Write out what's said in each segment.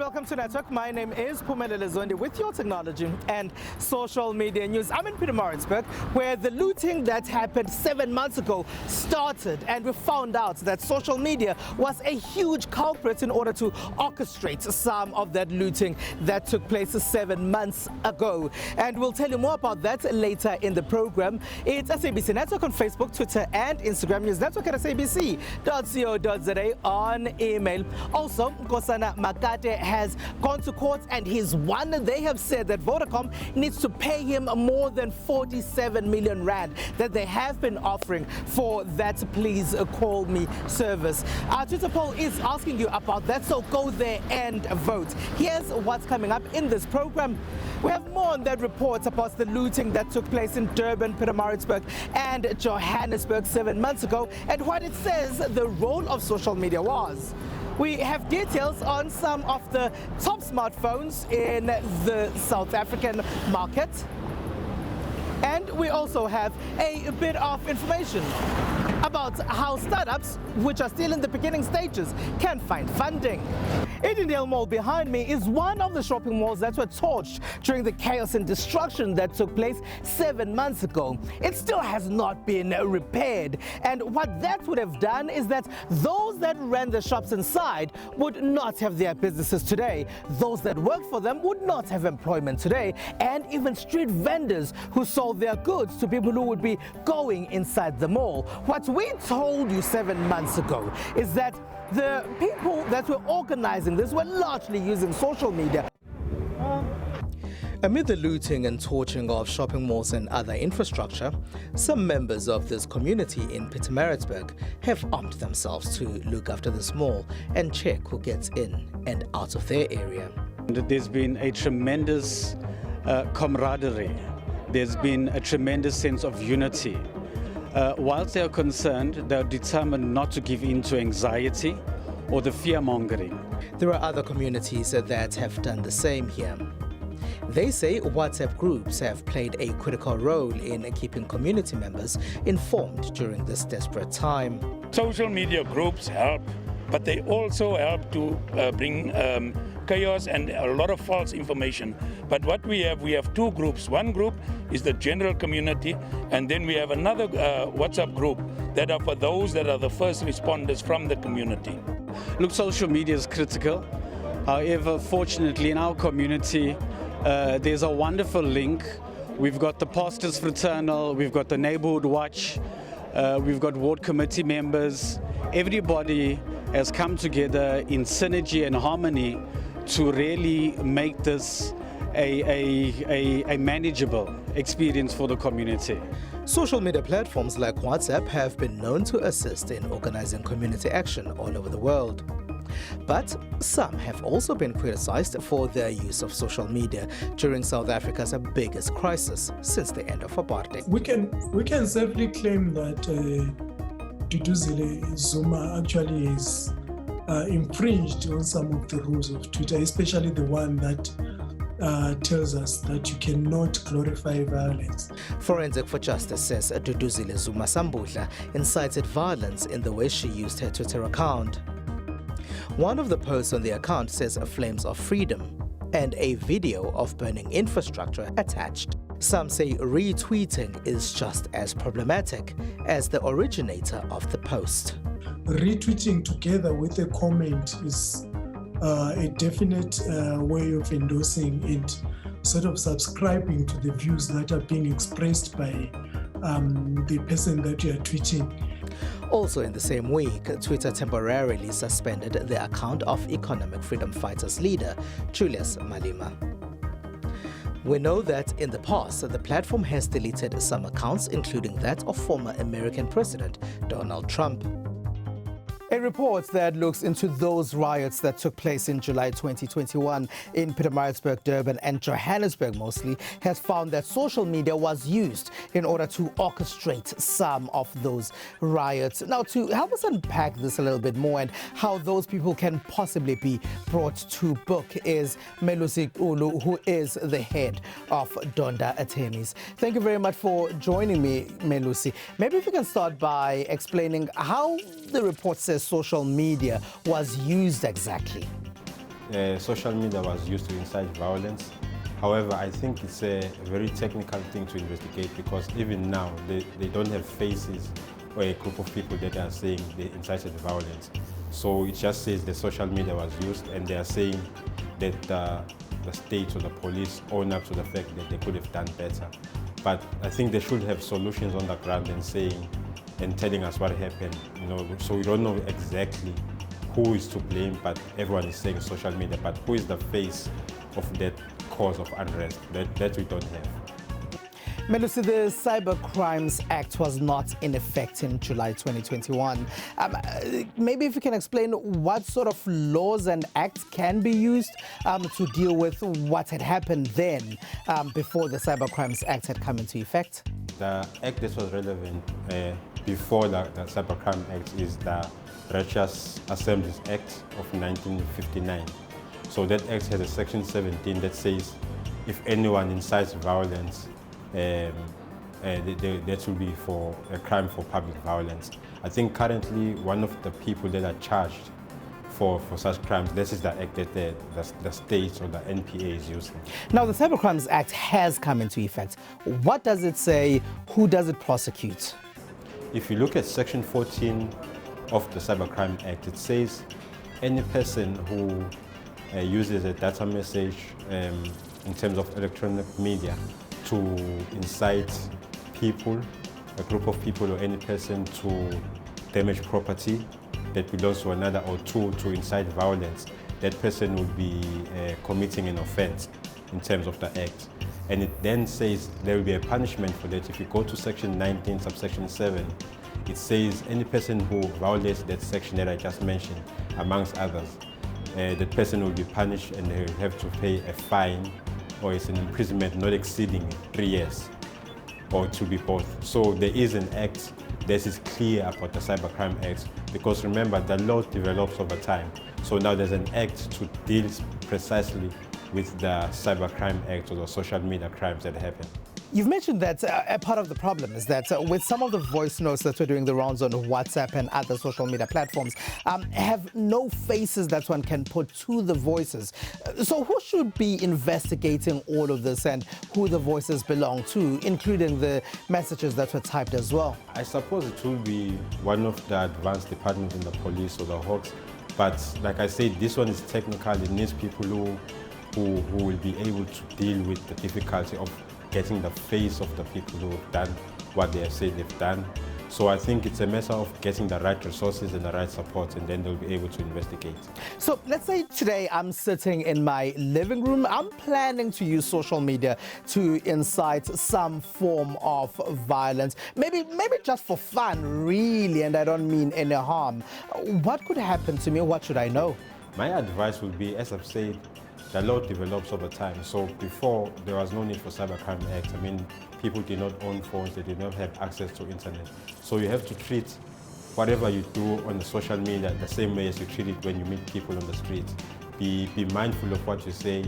welcome to Network. My name is Phumelele Zondi with your technology and social media news. I'm in Pietermaritzburg, where the looting that happened 7 months ago started, and we found out that social media was a huge culprit in order to orchestrate some of that looting that took place 7 months ago. And we'll tell you more about that later in the program. It's SABC Network on Facebook, Twitter and Instagram. News Network at sabc.co.za on email. Also, Nkosana Makate has gone to court and he's won. They have said that Vodacom needs to pay him more than 47 million rand that they have been offering for that Please Call Me service. Our Twitter poll is asking you about that, so go there and vote. Here's what's coming up in this program. We have more on that report about the looting that took place in Durban, Pietermaritzburg and Johannesburg 7 months ago, and what it says the role of social media was. We have details on some of the top smartphones in the South African market. And we also have a bit of information about how startups, which are still in the beginning stages, can find funding. Edendale Mall behind me is one of the shopping malls that were torched during the chaos and destruction that took place 7 months ago. It still has not been repaired, and what that would have done is that those that ran the shops inside would not have their businesses today. Those that worked for them would not have employment today, and even street vendors who sold their goods to people who would be going inside the mall. What we told you 7 months ago is that the people that were organizing this were largely using social media. Amid the looting and torching of shopping malls and other infrastructure, some members of this community in Pietermaritzburg have armed themselves to look after this mall and check who gets in and out of their area. There's been a tremendous camaraderie. There's been a tremendous sense of unity. Whilst they are concerned, they're determined not to give in to anxiety or the fear-mongering. There are other communities that have done the same here. They say WhatsApp groups have played a critical role in keeping community members informed during this desperate time. Social media groups help, but they also help to bring chaos and a lot of false information. But what we have two groups. One group is the general community, and then we have another WhatsApp group that are for those that are the first responders from the community. Look, social media is critical. However, fortunately in our community, there's a wonderful link. We've got the Pastors Fraternal, we've got the Neighborhood Watch, we've got ward committee members. Everybody has come together in synergy and harmony to really make this a manageable experience for the community. Social media platforms like WhatsApp have been known to assist in organizing community action all over the world. But some have also been criticized for their use of social media during South Africa's biggest crisis since the end of apartheid. We can safely claim that Duduzile Zuma actually is infringed on some of the rules of Twitter, especially the one that tells us that you cannot glorify violence. Forensic for Justice says Duduzile Zuma Sambudla incited violence in the way she used her Twitter account. One of the posts on the account says Flames of Freedom and a video of burning infrastructure attached. Some say retweeting is just as problematic as the originator of the post. Retweeting together with a comment is a definite way of endorsing it, sort of subscribing to the views that are being expressed by the person that you are tweeting. Also in the same week, Twitter temporarily suspended the account of Economic Freedom Fighters leader Julius Malema. We know that in the past, the platform has deleted some accounts, including that of former American President Donald Trump. A report that looks into those riots that took place in July 2021 in Pietermaritzburg, Durban and Johannesburg mostly has found that social media was used in order to orchestrate some of those riots. Now, to help us unpack this a little bit more and how those people can possibly be brought to book is Melusi Ulu, who is the head of Donda Attorneys. Thank you very much for joining me, Melusi. Maybe if you can start by explaining how the report says social media was used exactly. social media was used to incite violence. However, I think it's a very technical thing to investigate because even now they don't have faces or a group of people that are saying they incited violence. So it just says the social media was used and they are saying that the state or the police own up to the fact that they could have done better. But I think they should have solutions on the ground and saying and telling us what happened, so we don't know exactly who is to blame, but everyone is saying social media, but who is the face of that cause of unrest? That we don't have. Melusi, the Cyber Crimes Act was not in effect in July 2021. Maybe if you can explain what sort of laws and acts can be used to deal with what had happened then before the Cyber Crimes Act had come into effect? The act that was relevant before the Cyber Crime Act is the Riots Assemblies Act of 1959. So that act has a section 17 that says if anyone incites violence, that will be for a crime for public violence. I think currently one of the people that are charged for such crimes, this is the act that the state or the NPA is using. Now the Cyber Crimes Act has come into effect. What does it say? Who does it prosecute? If you look at section 14 of the Cyber Crime Act, it says any person who uses a data message in terms of electronic media to incite people, a group of people or any person to damage property that belongs to another, or to incite violence, that person will be committing an offense in terms of the act. And it then says there will be a punishment for that. If you go to section 19, subsection 7, it says any person who violates that section that I just mentioned, amongst others, that person will be punished and they will have to pay a fine or it's an imprisonment not exceeding 3 years, or to be both. So there is an act that is clear about the Cybercrime Act, because remember, the law develops over time. So now there's an act to deal precisely with the Cybercrime Act or the social media crimes that happen. You've mentioned that a part of the problem is that with some of the voice notes that we're doing the rounds on WhatsApp and other social media platforms have no faces that one can put to the voices. So who should be investigating all of this and who the voices belong to, including the messages that were typed as well? I suppose it will be one of the advanced departments in the police or the Hawks, but like I said, this one is technical. It needs people who will be able to deal with the difficulty of getting the face of the people who have done what they have said they've done. So I think it's a matter of getting the right resources and the right support, and then they'll be able to investigate. So let's say today I'm sitting in my living room. I'm planning to use social media to incite some form of violence. Maybe just for fun, really, and I don't mean any harm. What could happen to me? What should I know? My advice would be, as I've said, the law develops over time. So before, there was no need for Cybercrime Act. I mean, people did not own phones, they did not have access to internet. So you have to treat whatever you do on the social media the same way as you treat it when you meet people on the street. Be mindful of what you say.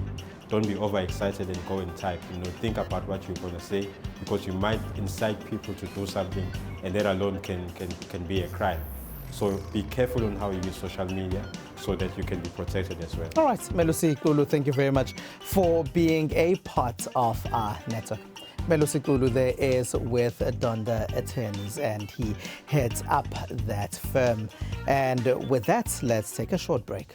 Don't be overexcited and go and type. Think about what you're going to say, because you might incite people to do something, and that alone can be a crime. So be careful on how you use social media so that you can be protected as well. All right, Melusi Kulu, thank you very much for being a part of our network. Melusi Kulu there is with Donda Attorneys, and he heads up that firm. And with that, let's take a short break.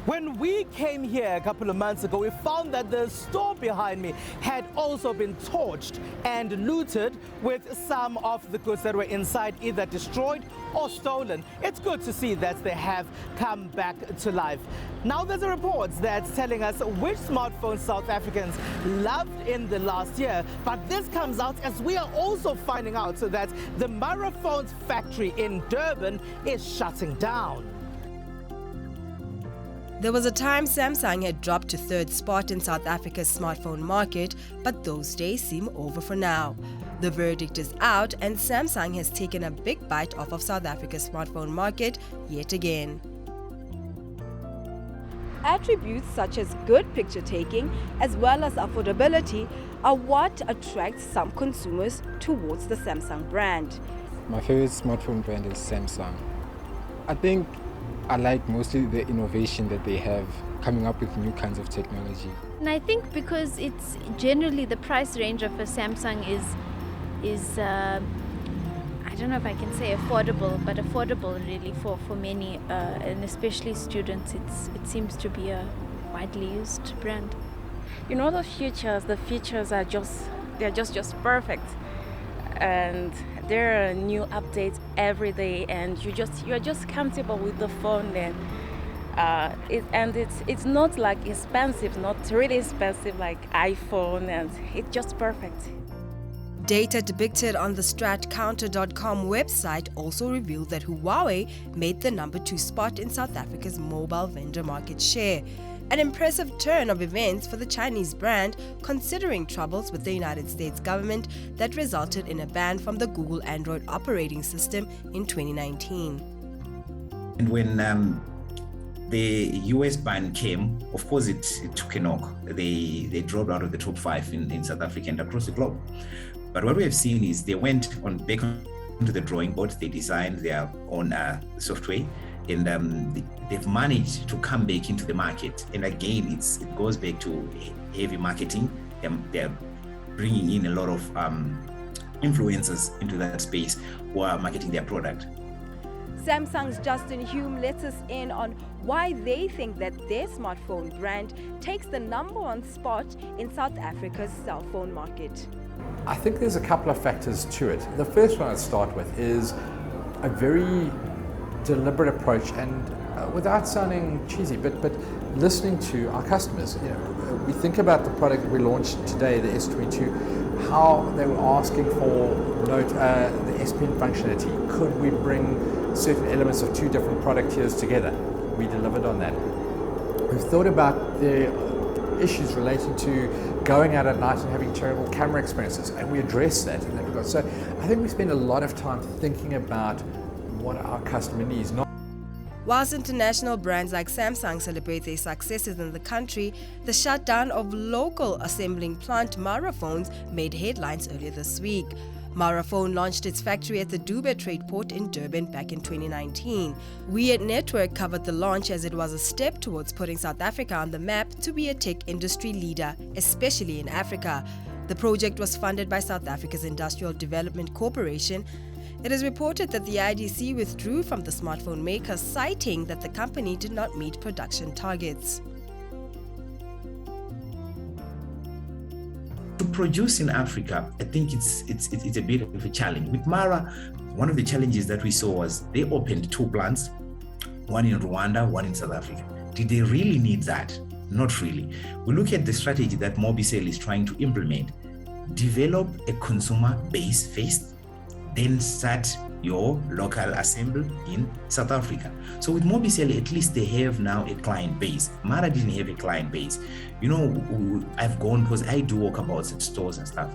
When we came here a couple of months ago, we found that the store behind me had also been torched and looted, with some of the goods that were inside either destroyed or stolen. It's good to see that they have come back to life. Now there's a report that's telling us which smartphones South Africans loved in the last year, but this comes out as we are also finding out that the Mara Phones factory in Durban is shutting down. There was a time Samsung had dropped to third spot in South Africa's smartphone market, but those days seem over for now. The verdict is out, and Samsung has taken a big bite off of South Africa's smartphone market yet again. attributes such as good picture taking as well as affordability are what attracts some consumers towards the Samsung brand. My favorite smartphone brand is Samsung. I think I like mostly the innovation that they have, coming up with new kinds of technology. And I think because it's generally the price range of a Samsung is I don't know if I can say affordable, but affordable really for many, and especially students. It seems to be a widely used brand. You know, the features are just perfect, and there are new updates every day, and you're just comfortable with the phone. And it's not like expensive, not really expensive like iPhone, and it's just perfect. Data depicted on the stratcounter.com website also revealed that Huawei made the number 2 spot in South Africa's mobile vendor market share. An impressive turn of events for the Chinese brand, considering troubles with the United States government that resulted in a ban from the Google Android operating system in 2019. And when the US ban came, of course it took a knock. They dropped out of the top 5 in South Africa and across the globe. But what we have seen is they went back onto the drawing board. They designed their own software, and they've managed to come back into the market. And again, it goes back to heavy marketing. They're bringing in a lot of influencers into that space who are marketing their product. Samsung's Justin Hume lets us in on why they think that their smartphone brand takes the number 1 spot in South Africa's cell phone market. I think there's a couple of factors to it. The first one I'd start with is a very deliberate approach, and without sounding cheesy, but listening to our customers. You know, we think about the product we launched today, the S22, how they were asking for the S Pen functionality. Could we bring certain elements of 2 different product tiers together? We delivered on that. We've thought about the issues relating to going out at night and having terrible camera experiences, and we address that in that regard. So I think we spend a lot of time thinking about what our customer needs. Whilst international brands like Samsung celebrate their successes in the country, the shutdown of local assembling plant Mara Phones made headlines earlier this week. Mara Phone launched its factory at the Dube Trade Port in Durban back in 2019. We at Network covered the launch as it was a step towards putting South Africa on the map to be a tech industry leader, especially in Africa. The project was funded by South Africa's Industrial Development Corporation. It is reported that the IDC withdrew from the smartphone maker, citing that the company did not meet production targets. To produce in Africa, I think it's a bit of a challenge. With Mara, one of the challenges that we saw was they opened 2 plants, one in Rwanda, one in South Africa. Did they really need that? Not really. We look at the strategy that Mobicel is trying to implement. Develop a consumer base first, then start your local assembly in South Africa. So with Mobicel, at least they have now a client base. Mara didn't have a client base. You know, I've gone, because I do walkabouts at stores and stuff.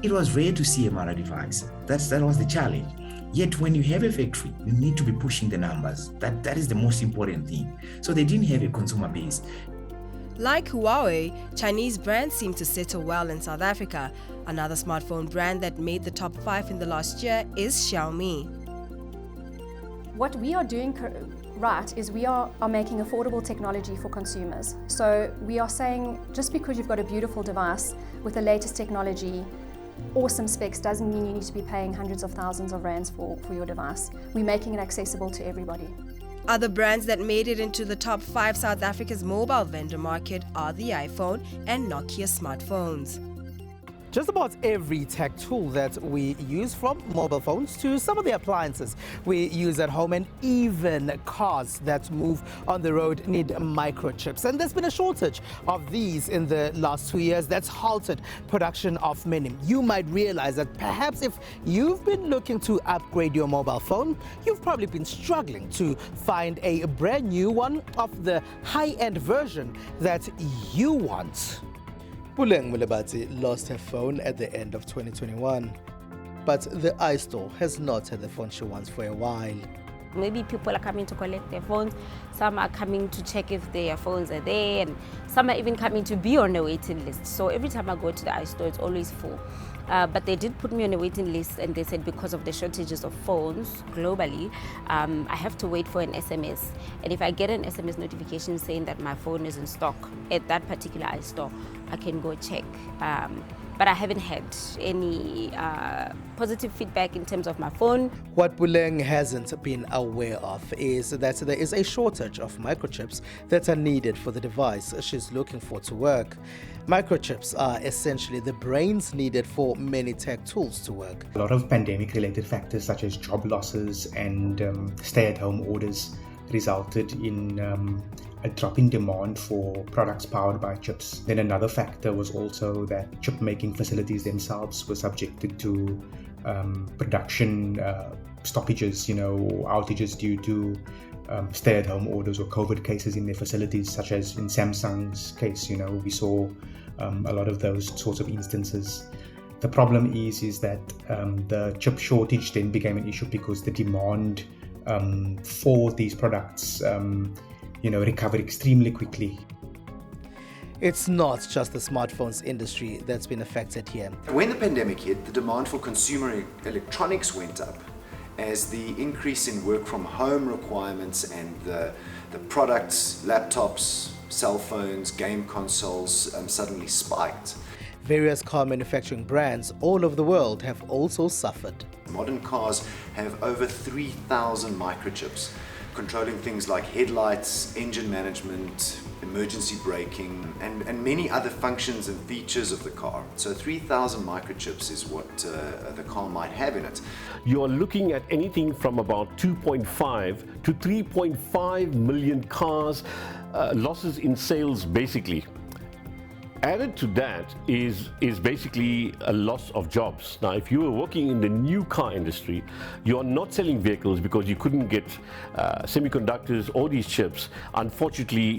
It was rare to see a Mara device. That was the challenge. Yet when you have a factory, you need to be pushing the numbers. That is the most important thing. So they didn't have a consumer base. Like Huawei, Chinese brands seem to settle well in South Africa. Another smartphone brand that made the top 5 in the last year is Xiaomi. What we are doing right is we are making affordable technology for consumers. So we are saying just because you've got a beautiful device with the latest technology, awesome specs, doesn't mean you need to be paying hundreds of thousands of rands for your device. We're making it accessible to everybody. Other brands that made it into the top 5 South Africa's mobile vendor market are the iPhone and Nokia smartphones. Just about every tech tool that we use, from mobile phones to some of the appliances we use at home, and even cars that move on the road, need microchips. And there's been a shortage of these in the last 2 years that's halted production of many. You might realize that perhaps if you've been looking to upgrade your mobile phone, you've probably been struggling to find a brand new one of the high-end version that you want. Puleng Mulebati lost her phone at the end of 2021, but the iStore has not had the phone she wants for a while. Maybe people are coming to collect their phones, some are coming to check if their phones are there, and some are even coming to be on the waiting list. So every time I go to the iStore, it's always full. But they did put me on a waiting list, and they said because of the shortages of phones globally, I have to wait for an SMS. And if I get an SMS notification saying that my phone is in stock at that particular iStore, I can go check. But I haven't had any positive feedback in terms of my phone. What Buleng hasn't been aware of is that there is a shortage of microchips that are needed for the device she's looking for to work. Microchips are essentially the brains needed for many tech tools to work. A lot of pandemic-related factors such as job losses and stay-at-home orders resulted in a drop in demand for products powered by chips. Then another factor was also that chip-making facilities themselves were subjected to production stoppages, outages due to stay-at-home orders or COVID cases in their facilities, such as in Samsung's case. We saw a lot of those sorts of instances. The problem is that the chip shortage then became an issue because the demand for these products recovered extremely quickly. It's not just the smartphones industry that's been affected here. When the pandemic hit, the demand for consumer electronics went up as the increase in work from home requirements and the products, laptops, cell phones, game consoles suddenly spiked. Various car manufacturing brands all over the world have also suffered. Modern cars have over 3,000 microchips, controlling things like headlights, engine management, emergency braking, and many other functions and features of the car. So 3,000 microchips is what the car might have in it. You're looking at anything from about 2.5 to 3.5 million cars, losses in sales basically. Added to that is basically a loss of jobs. Now, if you were working in the new car industry, you're not selling vehicles because you couldn't get semiconductors or these chips. Unfortunately,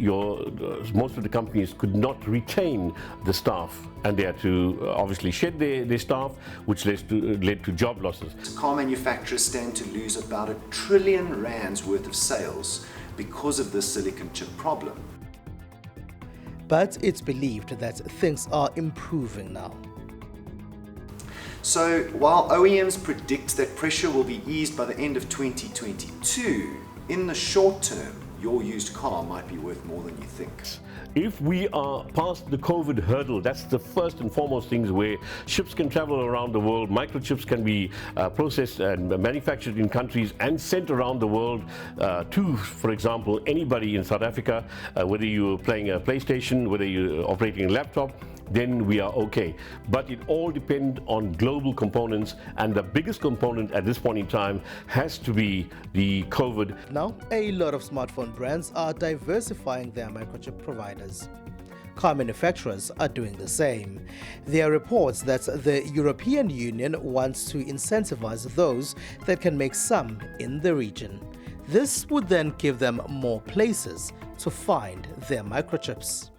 most of the companies could not retain the staff, and they had to obviously shed their staff, which led to job losses. Car manufacturers stand to lose about R1 trillion worth of sales because of this silicon chip problem. But it's believed that things are improving now. So while OEMs predict that pressure will be eased by the end of 2022, in the short term, your used car might be worth more than you think. If we are past the COVID hurdle, that's the first and foremost things where ships can travel around the world, microchips can be processed and manufactured in countries and sent around the world to, for example, anybody in South Africa, whether you're playing a PlayStation, whether you're operating a laptop, then we are okay. But it all depends on global components, and the biggest component at this point in time has to be the COVID. Now, a lot of smartphone brands are diversifying their microchip providers. Car manufacturers are doing the same. There are reports that the European Union wants to incentivize those that can make some in the region. This would then give them more places to find their microchips.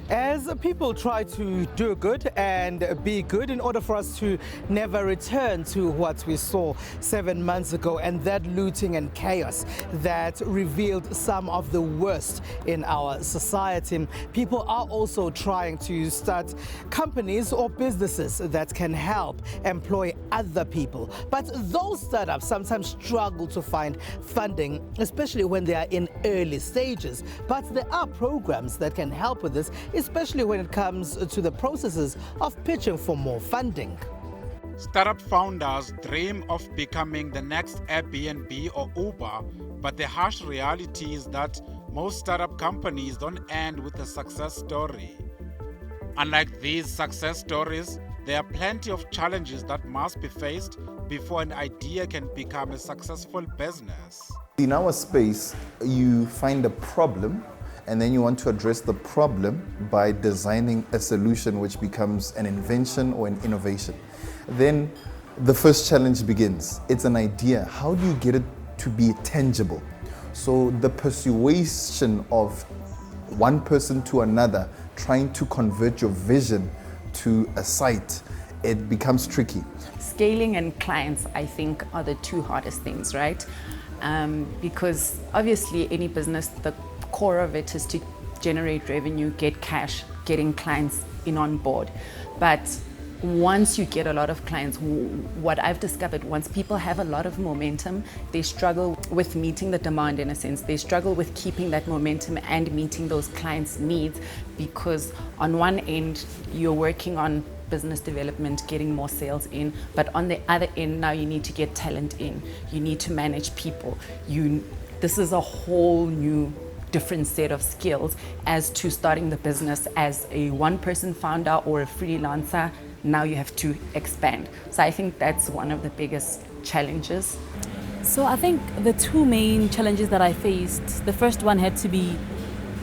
As people try to do good and be good in order for us to never return to what we saw 7 months ago and that looting and chaos that revealed some of the worst in our society, people are also trying to start companies or businesses that can help employ other people. But those startups sometimes struggle to find funding, especially when they are in early stages. But there are programs that can help with this, especially when it comes to the processes of pitching for more funding. Startup founders dream of becoming the next Airbnb or Uber, but the harsh reality is that most startup companies don't end with a success story. Unlike these success stories, there are plenty of challenges that must be faced before an idea can become a successful business. In our space, you find a problem, and then you want to address the problem by designing a solution which becomes an invention or an innovation. Then the first challenge begins. It's an idea. How do you get it to be tangible? So the persuasion of one person to another, trying to convert your vision to a site, it becomes tricky. Scaling and clients, I think, are the two hardest things, right? because obviously any business, the core of it is to generate revenue, get cash, getting clients in on board. But once you get a lot of clients, what I've discovered, once people have a lot of momentum, they struggle with meeting the demand in a sense. They struggle with keeping that momentum and meeting those clients' needs, because on one end, you're working on business development, getting more sales in, but on the other end, now you need to get talent in. You need to manage people. This is a whole new different set of skills as to starting the business as a one-person founder or a freelancer. Now you have to expand. So I think that's one of the biggest challenges. So I think the two main challenges that I faced, the first one had to be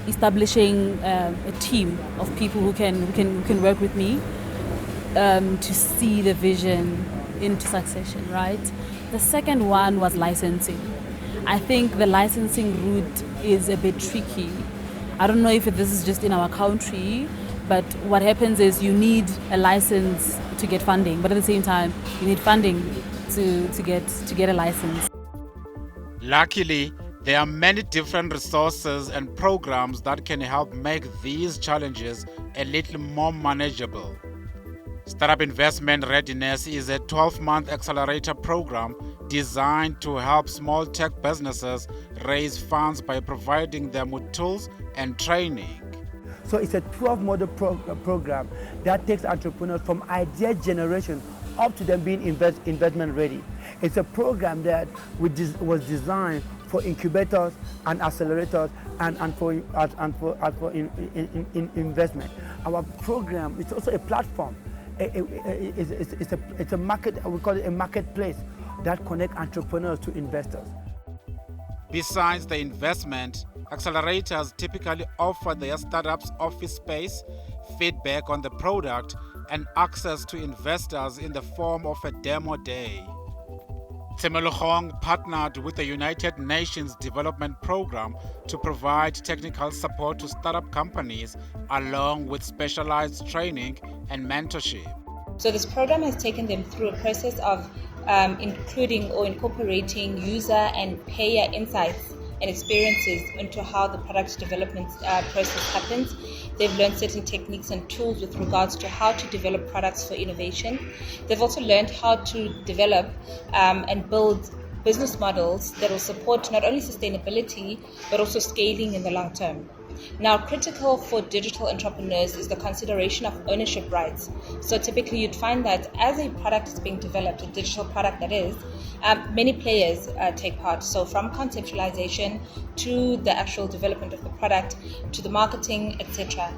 establishing a team of people who can work with me to see the vision into succession, right? The second one was licensing. I think the licensing route is a bit tricky. I don't know if this is just in our country, but what happens is you need a license to get funding, but at the same time, you need funding to get a license. Luckily, there are many different resources and programs that can help make these challenges a little more manageable. Startup Investment Readiness is a 12-month accelerator program designed to help small tech businesses raise funds by providing them with tools and training. So it's a 12-month program that takes entrepreneurs from idea generation up to them being investment ready. It's a program that was designed for incubators and accelerators and for investment. Our program is also a platform. It's a market, we call it a marketplace that connects entrepreneurs to investors. Besides the investment, accelerators typically offer their startups office space, feedback on the product, and access to investors in the form of a demo day. Temelogong partnered with the United Nations Development Program to provide technical support to startup companies along with specialized training and mentorship. So this program has taken them through a process of including or incorporating user and payer insights and experiences into how the product development process happens. They've learned certain techniques and tools with regards to how to develop products for innovation. They've also learned how to develop and build business models that will support not only sustainability, but also scaling in the long term. Now, critical for digital entrepreneurs is the consideration of ownership rights. So typically you'd find that as a product is being developed, a digital product that is, many players take part. So from conceptualization to the actual development of the product, to the marketing, etc.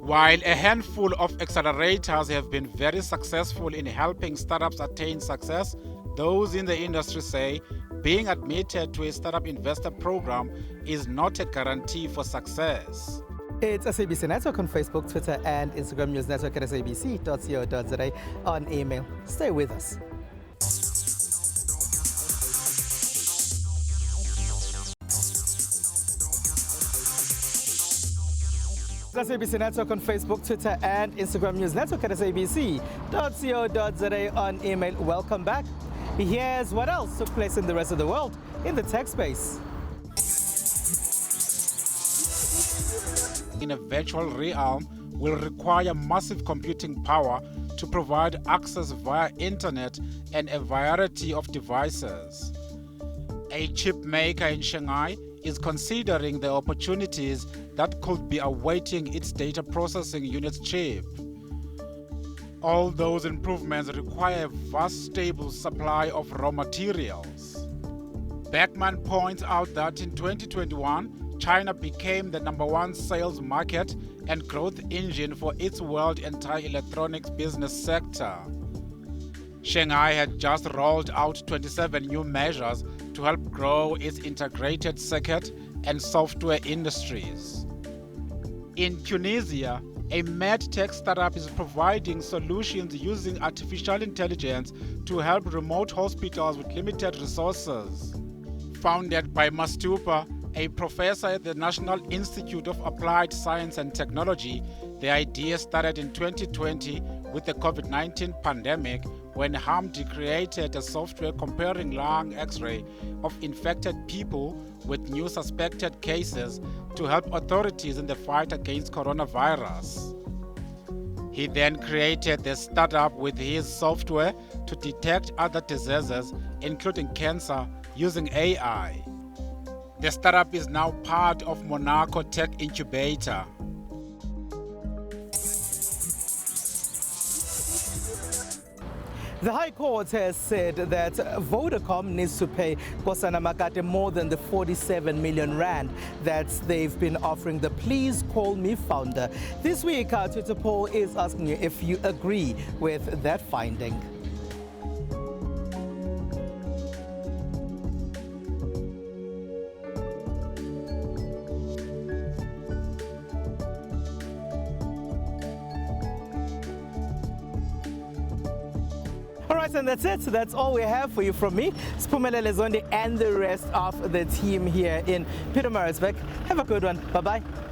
While a handful of accelerators have been very successful in helping startups attain success, those in the industry say being admitted to a startup investor program is not a guarantee for success. It's SABC Network on Facebook, Twitter, and Instagram. News Network at sabc.co.za on email. Stay with us. SABC Network on Facebook, Twitter, and Instagram. News Network at sabc.co.za on email. Welcome back. Here's what else took place in the rest of the world in the tech space. In a virtual realm will require massive computing power to provide access via internet and a variety of devices. A chip maker in Shanghai is considering the opportunities that could be awaiting its data processing unit's chip. All those improvements require a vast stable supply of raw materials. Beckman points out that in 2021, China became the #1 sales market and growth engine for its world entire electronics business sector. Shanghai had just rolled out 27 new measures to help grow its integrated circuit and software industries. In Tunisia, a medtech startup is providing solutions using artificial intelligence to help remote hospitals with limited resources. Founded by Mastupa, a professor at the National Institute of Applied Science and Technology, the idea started in 2020 with the COVID-19 pandemic, when Hamdi created a software comparing lung X-ray of infected people with new suspected cases to help authorities in the fight against coronavirus. He then created the startup with his software to detect other diseases, including cancer, using AI. The startup is now part of Monaco Tech Incubator. The High Court has said that Vodacom needs to pay Kosana Makate more than the 47 million rand that they've been offering the Please Call Me founder. This week, our Twitter poll is asking you if you agree with that finding. Alright, and that's it. That's all we have for you from me, Spumelele Zondi, and the rest of the team here in Pietermaritzburg. Have a good one. Bye-bye.